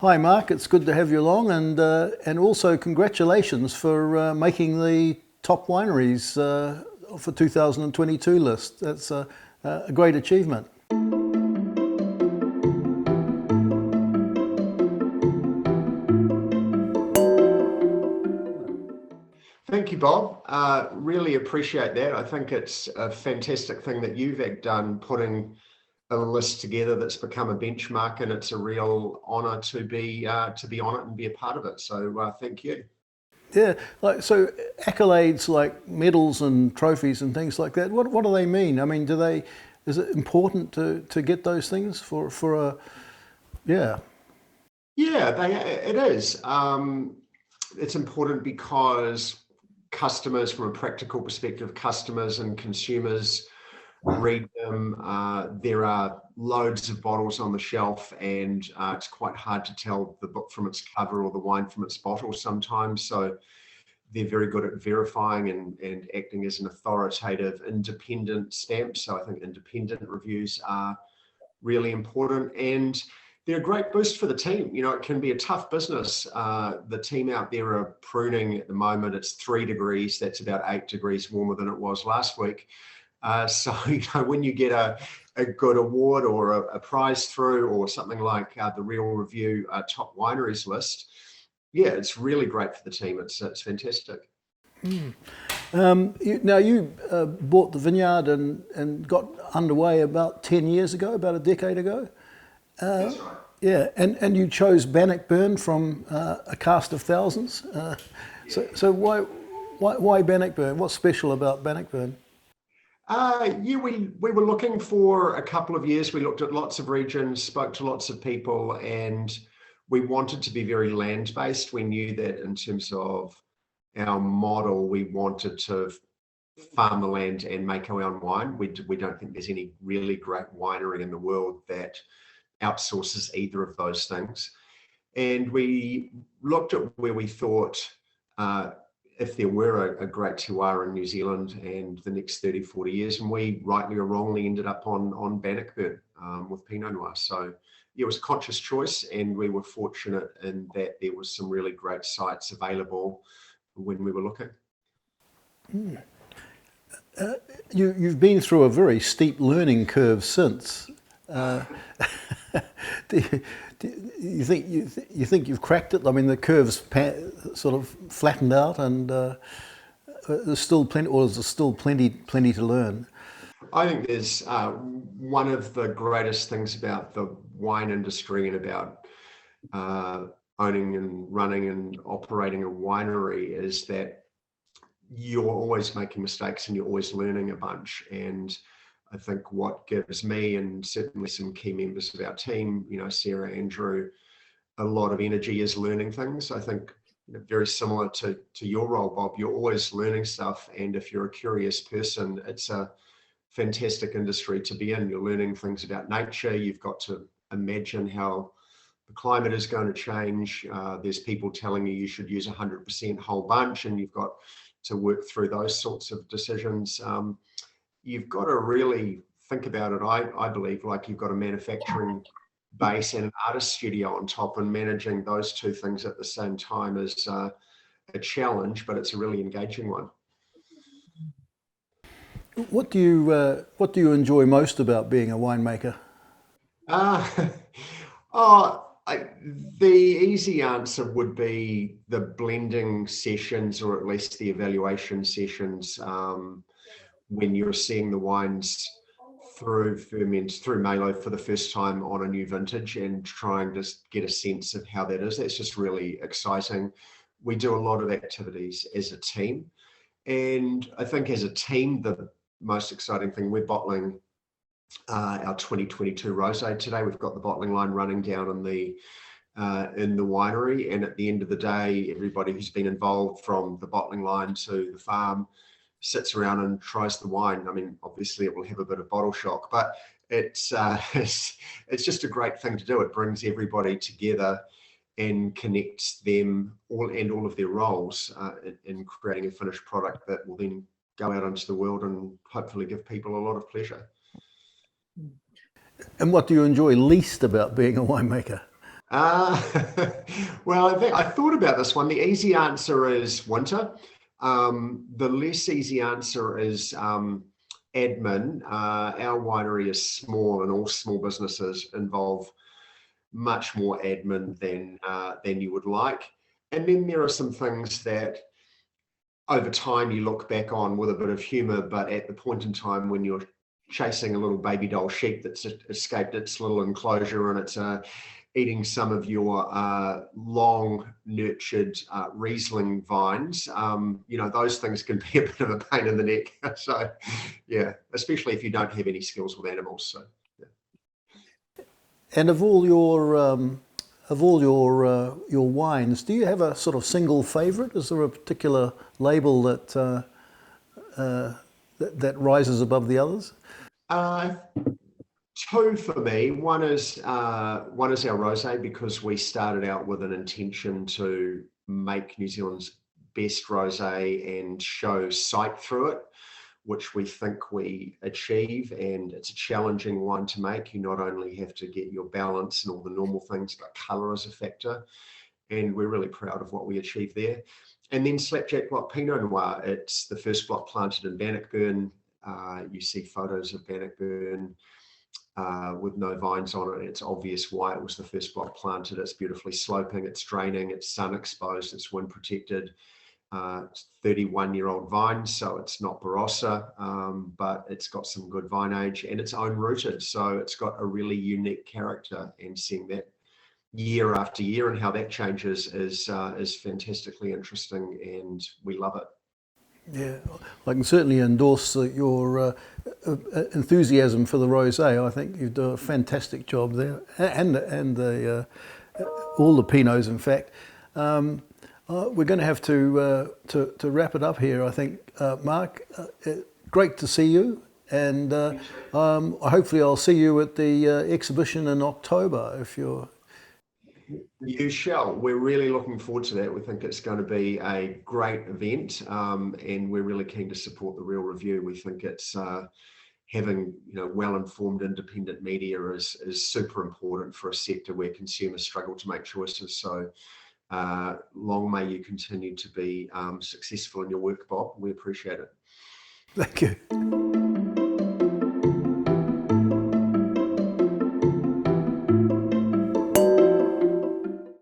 Hi Mark, it's good to have you along, and also congratulations for making the top wineries for 2022 list. That's a great achievement. Thank you, Bob. Really appreciate that. I think it's a fantastic thing that you've done, putting a list together that's become a benchmark, and it's a real honour to be on it and be a part of it. So thank you. Yeah, so accolades like medals and trophies and things like that. What do they mean? I mean, is it important to get those things for a yeah? Yeah, it is. It's important because customers, from a practical perspective, customers and consumers read them. There are loads of bottles on the shelf, and it's quite hard to tell the book from its cover or the wine from its bottle sometimes. So they're very good at verifying and acting as an authoritative, independent stamp. So I think independent reviews are really important, and they're a great boost for the team. You know, it can be a tough business. The team out there are pruning at the moment. It's 3 degrees. That's about 8 degrees warmer than it was last week. So, you know, when you get a good award or a prize through, or something like the Real Review Top Wineries list, yeah, it's really great for the team. It's fantastic. Now you bought the vineyard and got underway about 10 years ago, about a decade ago. That's right. Yeah, and you chose Bannockburn from a cast of thousands. So why Bannockburn? What's special about Bannockburn? Yeah, we were looking for a couple of years. We looked at lots of regions, spoke to lots of people, and we wanted to be very land-based. We knew that in terms of our model, we wanted to farm the land and make our own wine. We don't think there's any really great winery in the world that outsources either of those things. And we looked at where we thought if there were a great terroir in New Zealand and the next 30, 40 years, and we rightly or wrongly ended up on Bannockburn with Pinot Noir. So yeah, it was a conscious choice, and we were fortunate in that there was some really great sites available when we were looking. You've been through a very steep learning curve since. Do you think you've cracked it? I mean, the curve's sort of flattened out, and there's still plenty, or is there still plenty to learn? I think there's one of the greatest things about the wine industry and about owning and running and operating a winery is that you're always making mistakes and you're always learning a bunch. And I think what gives me, and certainly some key members of our team, you know, Sarah, Andrew, a lot of energy is learning things. I think, you know, very similar to your role, Bob, you're always learning stuff. And if you're a curious person, it's a fantastic industry to be in. You're learning things about nature. You've got to imagine how the climate is going to change. There's people telling you should use 100% whole bunch, and you've got to work through those sorts of decisions. You've got to really think about it, I believe, like you've got a manufacturing base and an artist studio on top, and managing those two things at the same time is a challenge, but it's a really engaging one. What do you enjoy most about being a winemaker? The easy answer would be the blending sessions, or at least the evaluation sessions, when you're seeing the wines through ferment, through Malo for the first time on a new vintage, and trying to get a sense of how that is. That's just really exciting. We do a lot of activities as a team, and I think as a team, the most exciting thing, we're bottling our 2022 rosé today. We've got the bottling line running down in the winery, and at the end of the day, everybody who's been involved, from the bottling line to the farm, sits around and tries the wine. I mean, obviously it will have a bit of bottle shock, but it's just a great thing to do. It brings everybody together and connects them all of their roles in creating a finished product that will then go out into the world and hopefully give people a lot of pleasure. And what do you enjoy least about being a winemaker? Uh, well, I thought about this one. The easy answer is winter. The less easy answer is admin. Our winery is small, and all small businesses involve much more admin than you would like. And then there are some things that over time you look back on with a bit of humor, but at the point in time when you're chasing a little baby doll sheep that's escaped its little enclosure and it's eating some of your long nurtured Riesling vines, those things can be a bit of a pain in the neck. So yeah, especially if you don't have any skills with animals. So yeah. And of all your wines, do you have a sort of single favourite? Is there a particular label that rises above the others? Uh, Two for me. One is our rosé, because we started out with an intention to make New Zealand's best rosé and show sight through it, which we think we achieve. And it's a challenging one to make. You not only have to get your balance and all the normal things, but colour is a factor. And we're really proud of what we achieved there. And then Slapjack Block Pinot Noir. It's the first block planted in Bannockburn. You see photos of Bannockburn with no vines on it. It's obvious why it was the first block planted. It's beautifully sloping, it's draining, it's sun exposed, it's wind protected. It's 31-year-old vines, so it's not Barossa, but it's got some good vine age, and it's own rooted, so it's got a really unique character. And seeing that year after year and how that changes is fantastically interesting, and we love it. Yeah, I can certainly endorse your enthusiasm for the rosé. I think you've done a fantastic job there, and all the pinots, in fact. We're going to have to wrap it up here, I think. Mark, great to see you, and hopefully I'll see you at the exhibition in October if you're. You shall. We're really looking forward to that. We think it's going to be a great event, and we're really keen to support the Real Review. We think it's having well-informed independent media is super important for a sector where consumers struggle to make choices. So long may you continue to be successful in your work, Bob. We appreciate it. Thank you.